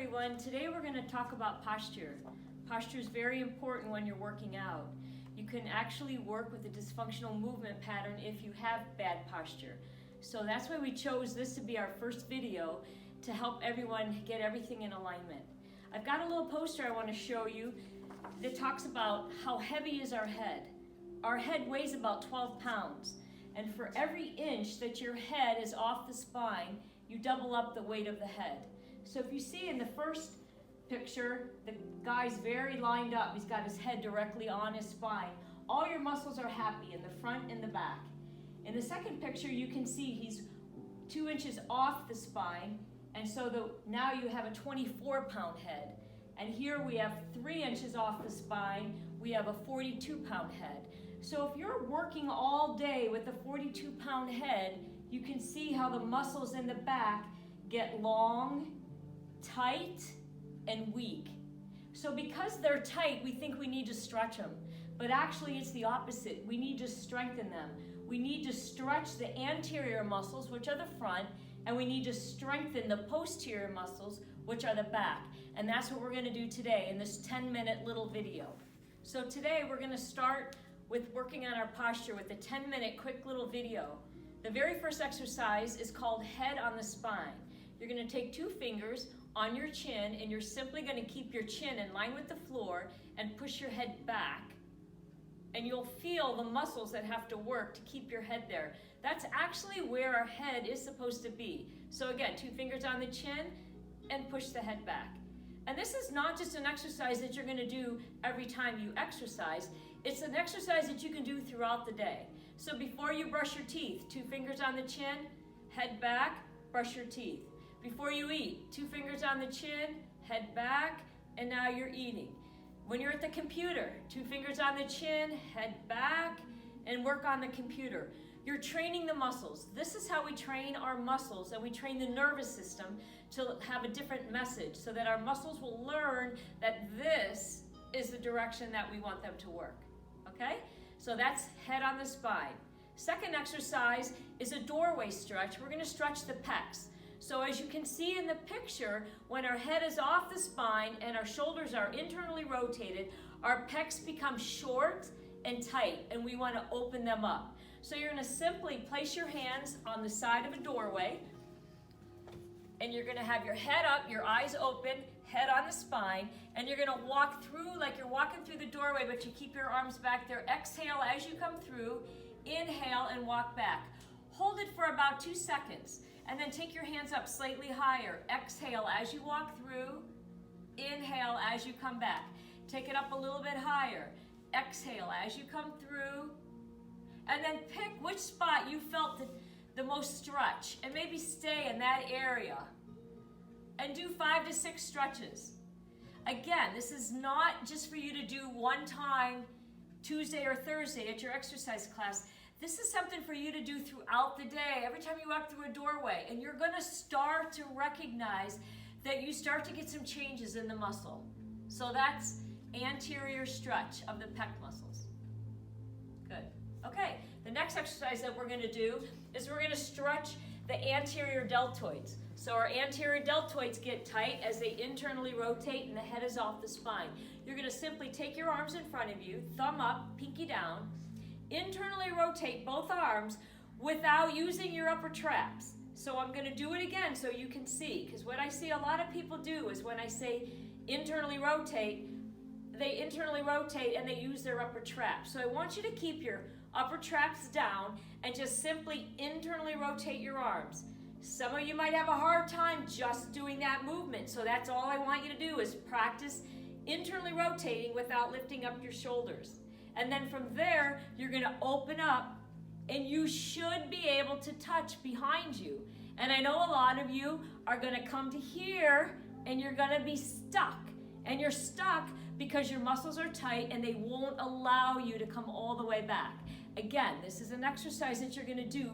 everyone. Today we're going to talk about posture. Posture is very important when you're working out. You can actually work with a dysfunctional movement pattern if you have bad posture. So that's why we chose this to be our first video, to help everyone get everything in alignment. I've got a little poster I want to show you that talks about how heavy is our head. Our head weighs about 12 pounds. And for every inch that your head is off the spine, you double up the weight of the head. So if you see in the first picture, the guy's very lined up. He's got his head directly on his spine. All your muscles are happy in the front and the back. In the second picture, you can see he's 2 inches off the spine, and so now you have a 24-pound head. And here we have 3 inches off the spine, we have a 42-pound head. So if you're working all day with a 42-pound head, you can see how the muscles in the back get long, tight, and weak. So because they're tight, we think we need to stretch them. But actually it's the opposite. We need to strengthen them. We need to stretch the anterior muscles, which are the front, and we need to strengthen the posterior muscles, which are the back. And that's what we're going to do today in this 10-minute little video. So today we're going to start with working on our posture with a 10-minute quick little video. The very first exercise is called head on the spine. You're going to take 2 fingers on your chin, and you're simply going to keep your chin in line with the floor and push your head back. And you'll feel the muscles that have to work to keep your head there. That's actually where our head is supposed to be. So again, 2 fingers on the chin and push the head back. And this is not just an exercise that you're going to do every time you exercise. It's an exercise that you can do throughout the day. So before you brush your teeth, 2 fingers on the chin, head back, brush your teeth. Before you eat, 2 fingers on the chin, head back, and now you're eating. When you're at the computer, 2 fingers on the chin, head back, and work on the computer. You're training the muscles. This is how we train our muscles, and we train the nervous system to have a different message so that our muscles will learn that this is the direction that we want them to work. Okay? So that's head on the spine. Second exercise is a doorway stretch. We're going to stretch the pecs. So as you can see in the picture, when our head is off the spine and our shoulders are internally rotated, our pecs become short and tight, and we want to open them up. So you're going to simply place your hands on the side of a doorway, and you're going to have your head up, your eyes open, head on the spine, and you're going to walk through like you're walking through the doorway, but you keep your arms back there. Exhale as you come through, inhale and walk back. Hold it for about 2 seconds. And then take your hands up slightly higher. Exhale as you walk through. Inhale as you come back. Take it up a little bit higher. Exhale as you come through. And then pick which spot you felt the most stretch, and maybe stay in that area. And do 5 to 6 stretches. Again, this is not just for you to do one time, Tuesday or Thursday at your exercise class. This is something for you to do throughout the day, every time you walk through a doorway. And you're going to start to recognize that you start to get some changes in the muscle. So that's anterior stretch of the pec muscles. Good. Okay, the next exercise that we're going to do is we're going to stretch the anterior deltoids. So our anterior deltoids get tight as they internally rotate and the head is off the spine. You're going to simply take your arms in front of you, thumb up, pinky down, internally rotate both arms without using your upper traps. So I'm going to do it again so you can see, because what I see a lot of people do is when I say internally rotate, they internally rotate and they use their upper traps. So I want you to keep your upper traps down and just simply internally rotate your arms. Some of you might have a hard time just doing that movement, so that's all I want you to do is practice internally rotating without lifting up your shoulders. And then from there, you're going to open up, and you should be able to touch behind you. And I know a lot of you are going to come to here, and you're going to be stuck. And you're stuck because your muscles are tight, and they won't allow you to come all the way back. Again, this is an exercise that you're going to do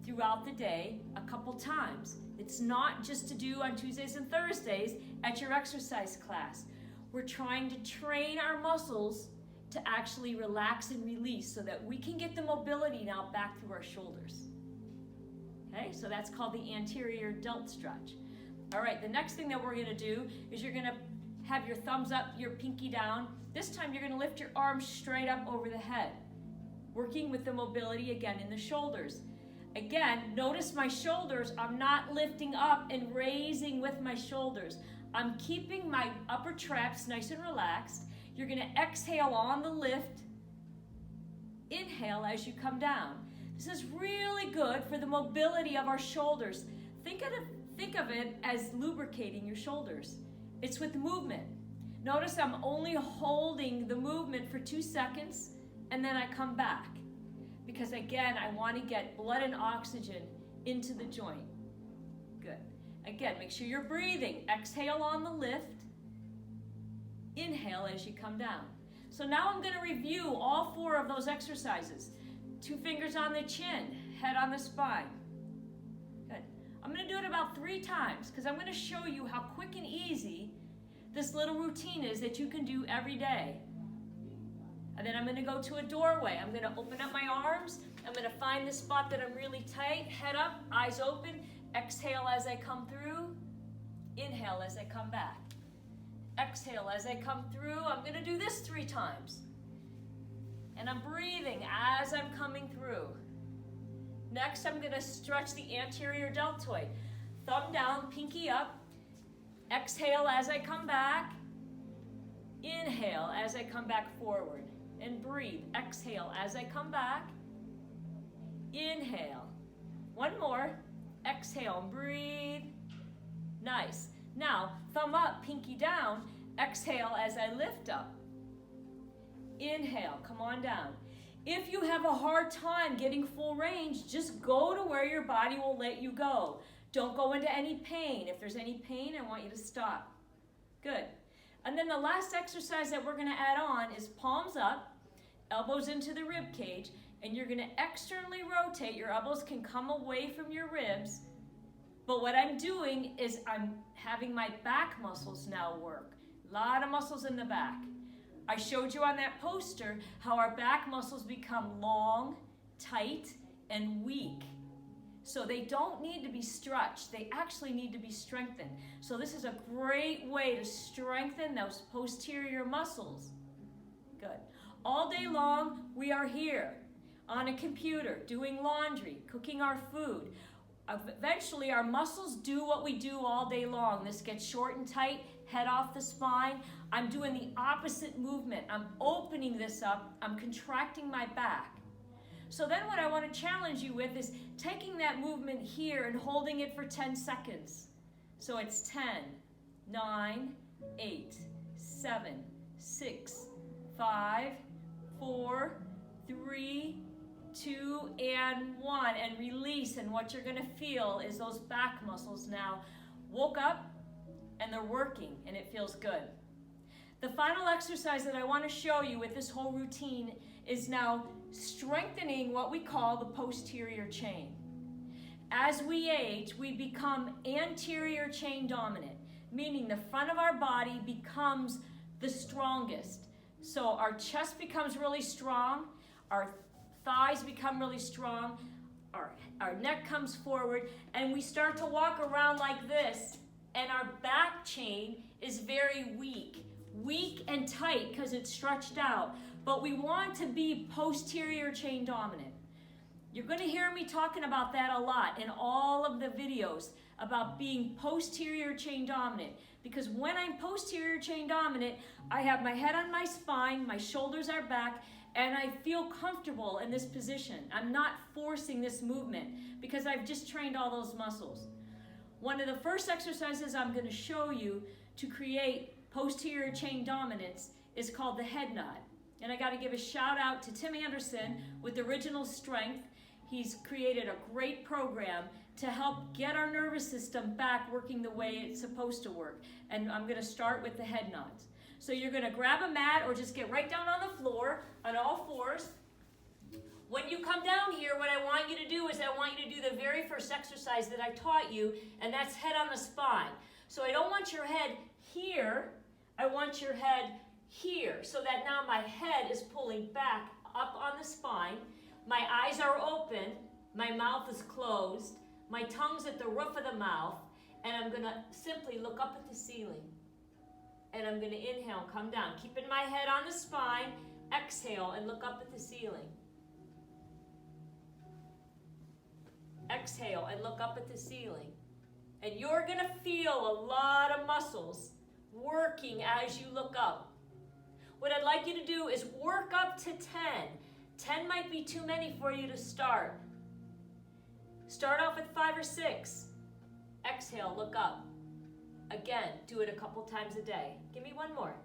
throughout the day a couple times. It's not just to do on Tuesdays and Thursdays at your exercise class. We're trying to train our muscles to actually relax and release so that we can get the mobility now back through our shoulders. Okay, so that's called the anterior delt stretch. All right, the next thing that we're gonna do is you're gonna have your thumbs up, your pinky down. This time you're gonna lift your arms straight up over the head, working with the mobility again in the shoulders. Again, notice my shoulders, I'm not lifting up and raising with my shoulders. I'm keeping my upper traps nice and relaxed. You're gonna exhale on the lift, inhale as you come down. This is really good for the mobility of our shoulders. Think of it as lubricating your shoulders. It's with movement. Notice I'm only holding the movement for 2 seconds and then I come back. Because again, I want to get blood and oxygen into the joint. Good. Again, make sure you're breathing. Exhale on the lift. Inhale as you come down. So now I'm going to review all 4 of those exercises. 2 fingers on the chin, head on the spine. Good. I'm going to do it about 3 times because I'm going to show you how quick and easy this little routine is that you can do every day. And then I'm going to go to a doorway. I'm going to open up my arms. I'm going to find the spot that I'm really tight. Head up, eyes open. Exhale as I come through. Inhale as I come back. Exhale as I come through. I'm going to do this 3 times. And I'm breathing as I'm coming through. Next, I'm going to stretch the anterior deltoid. Thumb down, pinky up. Exhale as I come back. Inhale as I come back forward. And breathe. Exhale as I come back. Inhale. 1 more. Exhale and breathe. Nice. Now, thumb up, pinky down. Exhale as I lift up. Inhale, come on down. If you have a hard time getting full range, just go to where your body will let you go. Don't go into any pain. If there's any pain, I want you to stop. Good. And then the last exercise that we're going to add on is palms up, elbows into the rib cage, and you're going to externally rotate. Your elbows can come away from your ribs, but what I'm doing is I'm having my back muscles now work. A lot of muscles in the back. I showed you on that poster how our back muscles become long, tight, and weak. So they don't need to be stretched. They actually need to be strengthened. So this is a great way to strengthen those posterior muscles. Good. All day long, we are here on a computer, doing laundry, cooking our food. Eventually, our muscles do what we do all day long. This gets short and tight, head off the spine. I'm doing the opposite movement. I'm opening this up. I'm contracting my back. So then what I want to challenge you with is taking that movement here and holding it for 10 seconds. So it's 10, 9, 8, 7, 6, 5, 4, 3, 2, and 1. And release. And what you're going to feel is those back muscles now woke up and they're working and it feels good. The final exercise that I want to show you with this whole routine is now strengthening what we call the posterior chain. As we age, we become anterior chain dominant, meaning the front of our body becomes the strongest. So our chest becomes really strong, our thighs become really strong, our neck comes forward, and we start to walk around like this, and our back chain is very weak and tight because it's stretched out. But we want to be posterior chain dominant. You're going to hear me talking about that a lot in all of the videos about being posterior chain dominant. Because when I'm posterior chain dominant, I have my head on my spine, my shoulders are back, and I feel comfortable in this position. I'm not forcing this movement because I've just trained all those muscles. One of the first exercises I'm going to show you to create posterior chain dominance is called the head nod. And I got to give a shout out to Tim Anderson with Original Strength. He's created a great program to help get our nervous system back working the way it's supposed to work. And I'm going to start with the head nods. So you're going to grab a mat or just get right down on the floor on all fours. When you come down here, what I want you to do is I want you to do the very first exercise that I taught you, and that's head on the spine. So I don't want your head here. I want your head here, so that now my head is pulling back up on the spine. My eyes are open. My mouth is closed. My tongue's at the roof of the mouth. and I'm gonna simply look up at the ceiling. And I'm gonna inhale, come down. Keeping my head on the spine, exhale and look up at the ceiling. Exhale and look up at the ceiling. And you're gonna feel a lot of muscles working as you look up. What I'd like you to do is work up to 10. 10 might be too many for you to start. Start off with 5 or 6. Exhale, look up. Again, do it a couple times a day. Give me one more.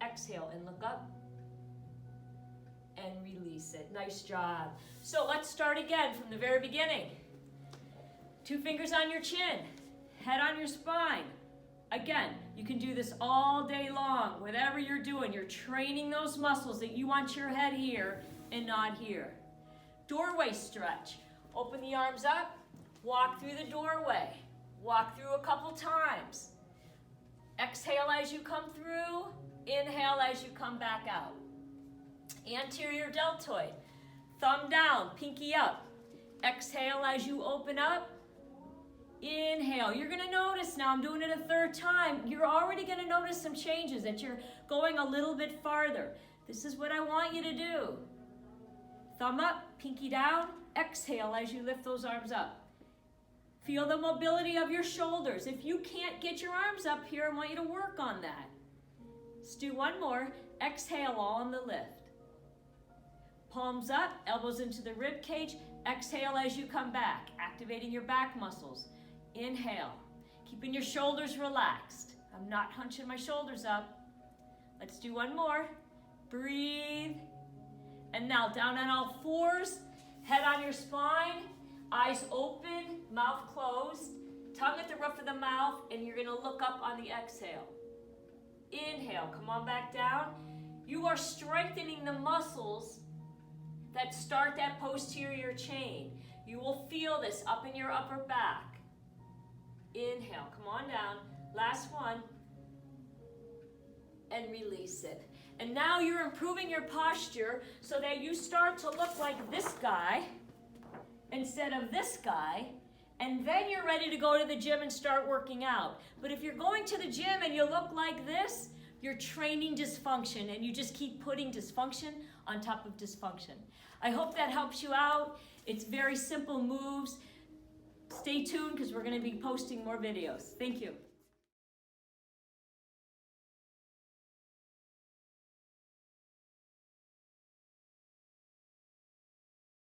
Exhale and look up. And release it. Nice job. So let's start again from the very beginning. 2 fingers on your chin. Head on your spine. Again, you can do this all day long. Whatever you're doing, you're training those muscles that you want your head here and not here. Doorway stretch. Open the arms up. Walk through the doorway. Walk through a couple times. Exhale as you come through. Inhale as you come back out. Anterior deltoid. Thumb down, pinky up. Exhale as you open up. Inhale. You're going to notice now, I'm doing it a 3rd time. You're already going to notice some changes, that you're going a little bit farther. This is what I want you to do. Thumb up, pinky down. Exhale as you lift those arms up. Feel the mobility of your shoulders. If you can't get your arms up here, I want you to work on that. Let's do one more. Exhale all on the lift. Palms up, elbows into the rib cage. Exhale as you come back, activating your back muscles. Inhale, keeping your shoulders relaxed. I'm not hunching my shoulders up. Let's do one more. Breathe. And now down on all 4s, head on your spine, eyes open, mouth closed, tongue at the roof of the mouth, and you're gonna look up on the exhale. Inhale, come on back down. You are strengthening the muscles that start that posterior chain. You will feel this up in your upper back. Inhale, come on down. Last one. And release it. And now you're improving your posture so that you start to look like this guy instead of this guy. And then you're ready to go to the gym and start working out. But if you're going to the gym and you look like this, you're training dysfunction, and you just keep putting dysfunction on top of dysfunction. I hope that helps you out. It's very simple moves. Stay tuned because we're going to be posting more videos. Thank you.